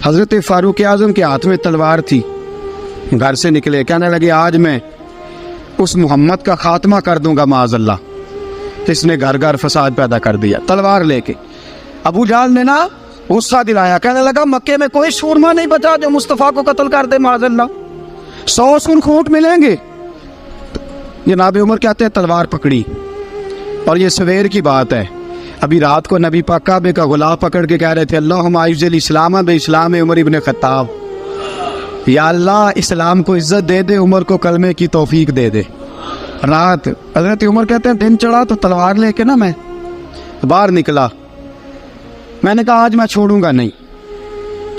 हज़रत फ़ारूक आज़म के हाथ में तलवार थी। घर से निकले, कहने लगे आज मैं उस मोहम्मद का खात्मा कर दूंगा माज़अल्लाह। इसने घर घर फसाद पैदा कर दिया तलवार लेके। अबू जहल ने ना गुस्सा दिलाया, कहने लगा मक्के में कोई शूरमा नहीं बचा जो मुस्तफ़ा को कत्ल कर दे माज़अल्लाह, 100 खूंट मिलेंगे। जनाब उमर कहते हैं तलवार पकड़ी, और ये सवेर की बात है। अभी रात को नबी पाक काबे का गुलाब पकड़ के कह रहे थे अल्लाहुम्मा आइज़िल इस्लाम बे इस्लाम उमर इब्न खत्ताब, या अल्लाह इस्लाम को इज्जत दे दे, उमर को कलमे की तौफीक दे दे। रात हज़रत उमर कहते हैं दिन चढ़ा तो तलवार लेके ना मैं बाहर निकला। मैंने कहा आज मैं छोड़ूंगा नहीं।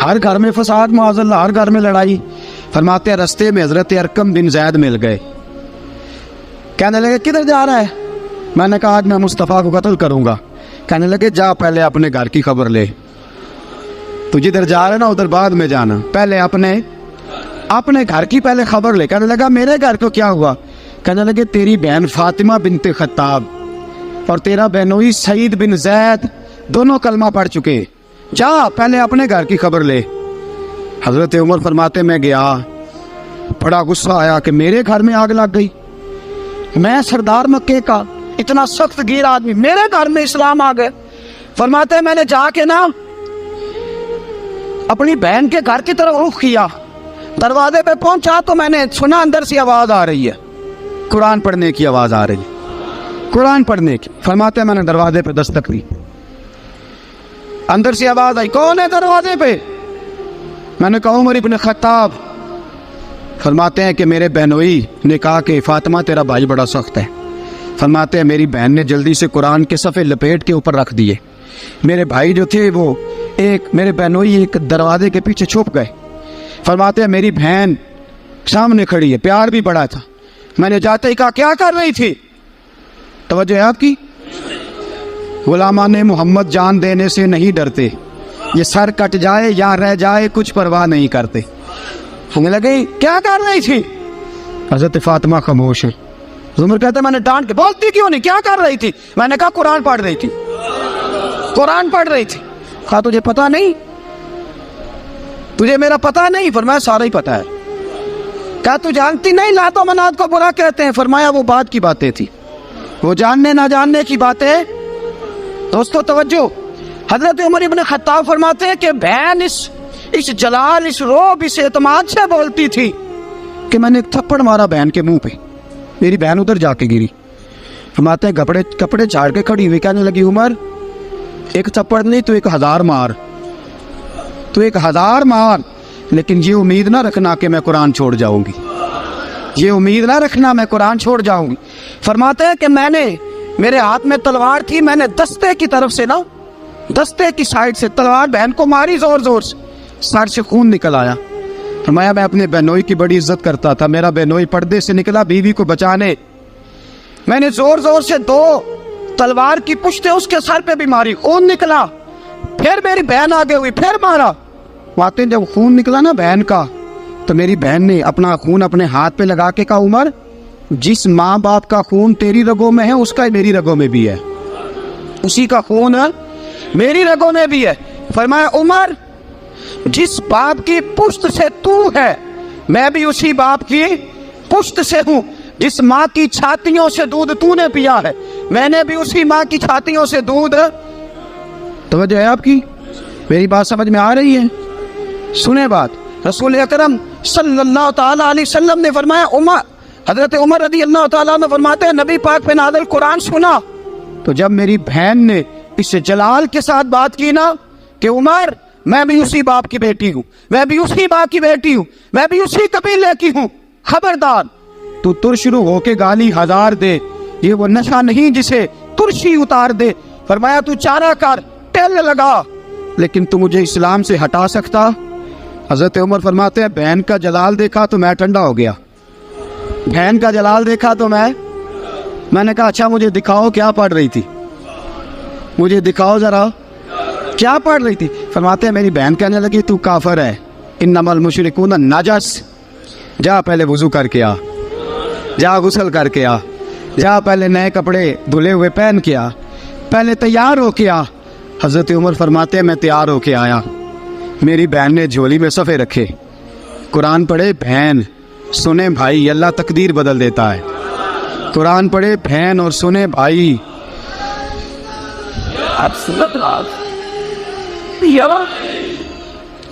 हर घर में फसाद माज़अल्लाह, हर घर में लड़ाई। फरमाते हैं रास्ते में हज़रत अरकम बिन ज़ैद मिल गए। कहने लगे किधर जा रहा है? मैंने कहा आज मैं मुस्तफ़ा को कत्ल करूंगा। कहने लगे जा पहले अपने घर की खबर ले, तू जिधर जा रहा है ना उधर बाद में जाना, पहले अपने घर की पहले खबर ले। कहने लगा मेरे घर को क्या हुआ? कहने लगे तेरी बहन फातिमा बिनते खत्ताब और तेरा बहनोई सईद बिन ज़ैद दोनों कलमा पढ़ चुके, जा पहले अपने घर की खबर ले। हज़रत उमर फरमाते मैं गया, बड़ा गुस्सा आया कि मेरे घर में आग लग गई। मैं सरदार मक्के का इतना सख्त गिर आदमी, मेरे घर में इस्लाम आ गए। फरमाते मैंने जाके ना अपनी बहन के घर की तरफ रुख किया, दरवाजे पे पहुंचा तो मैंने सुना अंदर से आवाज आ रही है, कुरान पढ़ने की आवाज आ रही है, कुरान पढ़ने की। फरमाते मैंने दरवाजे पे दस्तक दी, अंदर से आवाज आई कौन है दरवाजे पे? मैंने कहा उमर इब्न खत्ताब। फरमाते हैं कि मेरे बहनोई ने कहा कि फातिमा तेरा भाई बड़ा सख्त है। फरमाते हैं मेरी बहन ने जल्दी से कुरान के सफ़े लपेट के ऊपर रख दिए। मेरे भाई जो थे वो मेरे बहनोई एक दरवाजे के पीछे छुप गए। फरमाते हैं मेरी बहन सामने खड़ी है, प्यार भी बड़ा था। मैंने जाते ही कहा क्या कर रही थी? तवज्जो है आपकी? गुलामान मोहम्मद जान देने से नहीं डरते, ये सर कट जाए या रह जाए कुछ परवाह नहीं करते। हमें लगे क्या कर रही थी? हज़रत फातिमा खामोश है। उमर कहते मैंने डांट के, बोलती क्यों नहीं, क्या कर रही थी? मैंने कहा कुरान पढ़ रही थी, कुरान पढ़ रही थी। कहा तुझे पता नहीं, तुझे मेरा पता नहीं? फरमाया सारा ही पता है। क्या तू जानती नहीं लातो मनात को बुरा कहते हैं? फरमाया वो बात की बातें थी, वो जानने ना जानने की बातें। दोस्तों तवज्जो, हजरत उमर इब्न खत्ताब फरमाते हैं कि बहन इस जलाल, इस रोब, इस एतमाद से बोलती थी कि मैंने एक थप्पड़ मारा बहन के मुंह पे, मेरी बहन उधर जाके गिरी। फरमाते हैं कपड़े झाड़ के खड़ी हुई, कहने लगी उमर एक थप्पड़ नहीं तो 1000 मार, तो 1000 मार, लेकिन ये उम्मीद ना रखना कि मैं कुरान छोड़ जाऊंगी, ये उम्मीद ना रखना मैं कुरान छोड़ जाऊंगी। फरमाते हैं कि मेरे हाथ में तलवार थी, मैंने दस्ते की तरफ से ना, दस्ते की साइड से तलवार बहन को मारी जोर जोर से, सर से खून निकल आया। फरमाया मैं अपने बहनोई की बड़ी इज्जत करता था, मेरा बहनोई पर्दे से निकला बीवी को बचाने, मैंने जोर जोर से 2 तलवार की पुश्तें उसके सर पे भी मारी, खून निकला। फिर मेरी बहन आगे हुई, फिर मारा। वाकई जब खून निकला ना बहन का, तो मेरी बहन ने अपना खून अपने हाथ पे लगा के कहा उमर जिस माँ बाप का खून तेरी रगों में है उसका ही मेरी रगों में भी है, उसी का खून मेरी रगों में भी है। फरमाया उमर जिस बाप की पुश्त से तू है मैं भी उसी बाप की पुश्त से हूँ, जिस माँ की छातियों से दूध तूने पिया है मैंने भी उसी माँ की छातियों से दूध। तवज्जो है आपकी? मेरी बात समझ में आ रही है? सुने बात, रसूल अकरम सल्लल्लाहु ताला अलैहि वसल्लम ने फरमाया, हजरत उमर रज़ी अल्लाह ताला ने फरमाते हैं नबी पाक पे नाज़िल कुरान सुना, तो जब मेरी बहन ने इस जलाल के साथ बात की ना कि उमर मैं भी उसी बाप की बेटी हूँ, मैं भी उसी बाप की बेटी हूँ, मैं भी उसी कबीले की हूँ, खबरदार तू तुरशरू होके गाली 1000 दे, ये वो नशा नहीं जिसे तुरशी उतार दे। फरमाया तू चारा कर, तेल लगा, लेकिन तू मुझे इस्लाम से हटा सकता? हजरत उमर फरमाते हैं बहन का जलाल देखा तो मैं ठंडा हो गया, बहन का जलाल देखा तो मैंने कहा अच्छा मुझे दिखाओ क्या पढ़ रही थी, मुझे दिखाओ जरा क्या पढ़ रही थी। फरमाते हैं मेरी बहन कहने लगी तू काफिर है, इन्नमल मुशरिकून नजस, जा पहले वुजू करके आ, जा गुस्ल करके आ, जा पहले नए कपड़े धुले हुए पहन के आ, पहले तैयार हो के आ। हज़रत उमर फरमाते हैं मैं तैयार होके आया, मेरी बहन ने झोली में सफ़े रखे, कुरान पढ़े बहन, सुने भाई, अल्लाह तकदीर बदल देता है। कुरान पढ़े बहन और सुने भाई।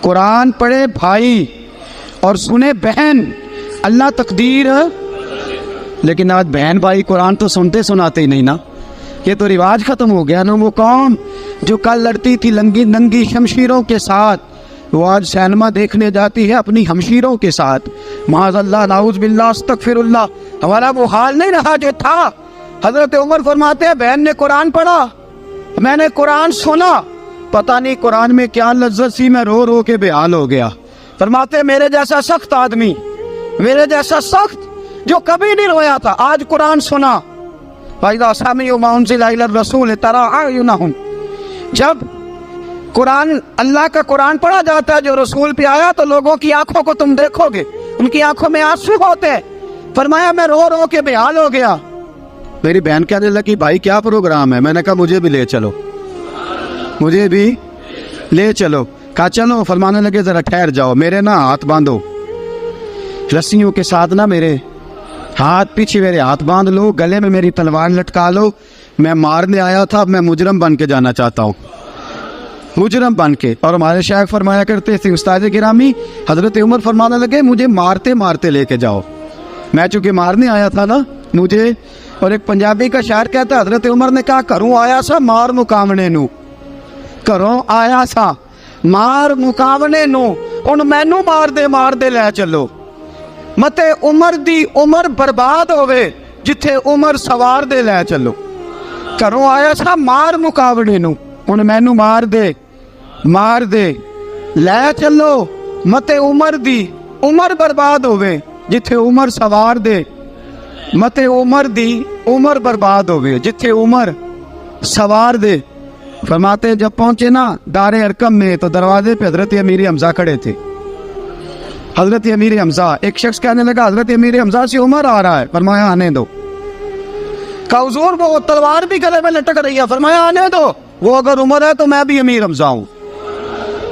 कुरान पढ़े भाई और सुने बहन, अल्लाह तकदीर। लेकिन आज बहन भाई कुरान तो सुनते सुनाते ही नहीं ना, ये तो रिवाज ख़त्म हो गया ना। वो कौम जो कल लड़ती थी नंगी नंगी शमशीरों के साथ, वो आज सिनेमा देखने जाती है अपनी हमशीरों के साथ। माज़अल्लाह, नाउज़ बिल्लाह, अस्तगफिरुल्लाह। हमारा वो हाल नहीं रहा जो था। हज़रत उमर फरमाते हैं, बहन ने कुरान पढ़ा, मैंने कुरान सुना, पता नहीं कुरान में क्या लज्जत सी, मैं रो रो के बेहाल हो गया। फरमाते मेरे जैसा सख्त आदमी, मेरे जैसा सख्त जो कभी नहीं रोया था, आज कुरान सुना। जब कुरान, अल्लाह का कुरान पढ़ा जाता है जो रसूल पे आया, तो लोगों की आंखों को तुम देखोगे, उनकी आंखों में आंसू होते हैं। फरमाया मैं रो रो के बेहाल हो गया। मेरी बहन कहने लगी भाई क्या प्रोग्राम है? मैंने कहा मुझे भी ले चलो, मुझे भी ले चलो। कहा चलो। फरमाने लगे ज़रा ठहर जाओ, मेरे ना हाथ बांधो रस्सियों के साथ, ना मेरे हाथ पीछे मेरे हाथ बांध लो, गले में मेरी तलवार लटका लो। मैं मारने आया था, मैं मुजरम बन के जाना चाहता हूँ, मुजरम बन के। और हमारे शायख फरमाया करते थे, उस्ताद गिरामी हज़रत उमर फरमाने लगे मुझे मारते मारते लेके जाओ। मैं चूँकि मारने आया था ना मुझे। और एक पंजाबी का शायर कहता है, हज़रत उमर ने कहा घरों आया सा मार मुकावने नू, घरों आया सा मार मुकावने नू, हुण मैनू मार दे लै चलो। मते उमर दी उमर बर्बाद होवे, जिथे उमर सवार दे लै चलो। घरों आया सा मार मुकावने नू, हुण मैनू मार दे लै चलो। मते उमर दी उमर बर्बाद होवे, जिथे उमर सवार दे। मते उमर दी उमर बर्बाद होवे, जिथे उमर सवार दे। फरमाते जब पहुंचे ना दारे अरकम में, तो दरवाजे पे हजरत अमीर हमजा खड़े थे। हजरत अमीर हमजा, एक शख्स कहने लगा हजरत अमीर हमजा से उमर आ रहा है। फरमाया आने दो। कहा हुजूर वो तलवार भी गले में लटक रही है। फरमाया आने दो, वो अगर उमर है तो मैं भी अमीर हमजा हूँ,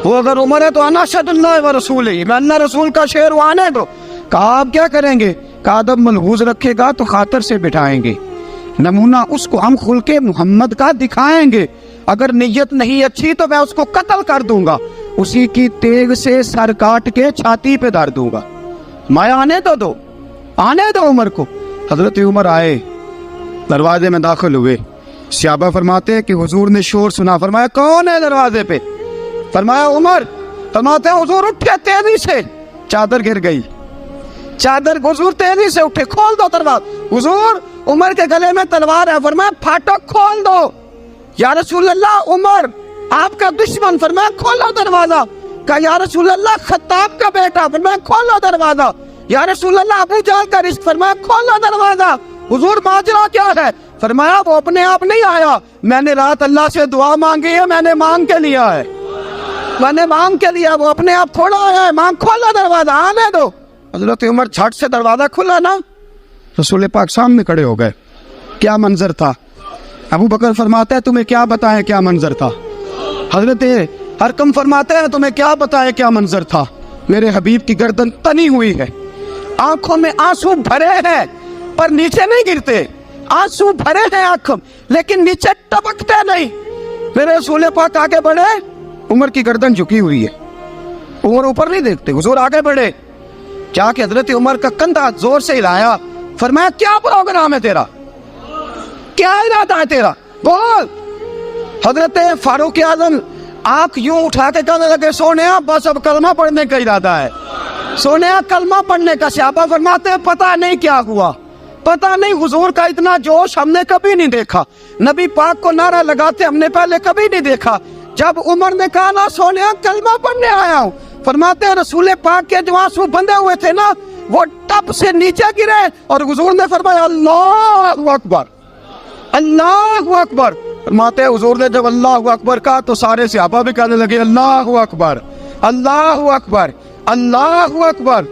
वो अगर उमर है तो अना अशहदुल्लाह व रसूलिही, मैं अल्लाह रसूल का शेर हूँ, आने दो। कहा आप क्या करेंगे? कहा अदब मलहूज रखेगा तो खातर से बिठाएंगे, नमूना उसको हम खुल्के मोहम्मद का दिखाएंगे, अगर नीयत नहीं अच्छी तो मैं उसको कत्ल कर दूंगा, उसी की तेग से सर काट के छाती पे धर दूंगा। मैं आने तो दो, आने दो उमर को। हजरत उमर आए, दरवाजे में दाखिल हुए। सहाबा फरमाते हैं कि हुजूर ने शोर सुना। फरमाया कौन है दरवाजे पे? फरमाया उमर। फरमाते हैं हुजूर उठे तेजी से, चादर गिर गई, चादर। हुजूर तेजी से उठे, खोल दो दरवाजा। हुजूर उमर के गले में तलवार है। फरमाया फाटक खोल दो। या रसूल अल्लाह उमर आपका दुश्मन। फरमाया खोलो दरवाजा। कहा या रसूल अल्लाह खत्ताब का बेटा। फरमाया खोलो दरवाजा। या रसूल अल्लाह अबू जहल का रिश्त। फरमाया खोलो दरवाजा। हुजूर माजरा क्या है? फरमाया वो अपने आप नहीं आया, मैंने रात अल्लाह से दुआ मांगी है, मैंने मांग के लिया है, मैंने मांग के लिया, वो अपने आप थोड़ा आया है। मांग खोलो दरवाजा, आने दो। हजरत उमर झट से दरवाजा खुला ना, रसूल पाक सामने खड़े हो गए। क्या मंजर था? अबू बकर फरमाते हैं तुम्हें क्या बताएं क्या मंजर था। हजरत हरकम फरमाते हैं तुम्हें क्या बताएं क्या मंजर था। मेरे हबीब की गर्दन तनी हुई है, आंखों में आंसू भरे हैं पर नीचे नहीं गिरते, आंसू भरे हैं आंखों लेकिन नीचे टपकते नहीं। मेरे रसूल पाक आगे बढ़े, उमर की गर्दन झुकी हुई है, उमर ऊपर नहीं देखते। हुजूर आगे बढ़े, जाके हजरत उमर का कंधा जोर से हिलाया। फरमाया क्या प्रोग्राम है तेरा, क्या इरादा है तेरा, बोल। हजरत फारूक आजम आंख यूं उठा के कहने लगे सोनिया बस अब कलमा पढ़ने का इरादा है, सोनिया कलमा पढ़ने का। सहाबा फरमाते हैं पता नहीं क्या हुआ, पता नहीं, हुजूर का इतना जोश हमने कभी नहीं देखा, नबी पाक को नारा लगाते हमने पहले कभी नहीं देखा। जब उमर ने कहा ना सोनिया कलमा पढ़ने आया हूँ, फरमाते हैं रसूल पाक के जो आंसू बंधे हुए थे ना वो टप से नीचे गिरे और हुजूर ने फरमाया अल्लाहु अकबर, अल्लाहु अकबर। फरमाते हैं हुजूर ने जब अल्लाहु अकबर कहा तो सारे सहाबा भी कहने लगे अल्लाहु अकबर, अल्लाहु अकबर, अल्लाहु अकबर।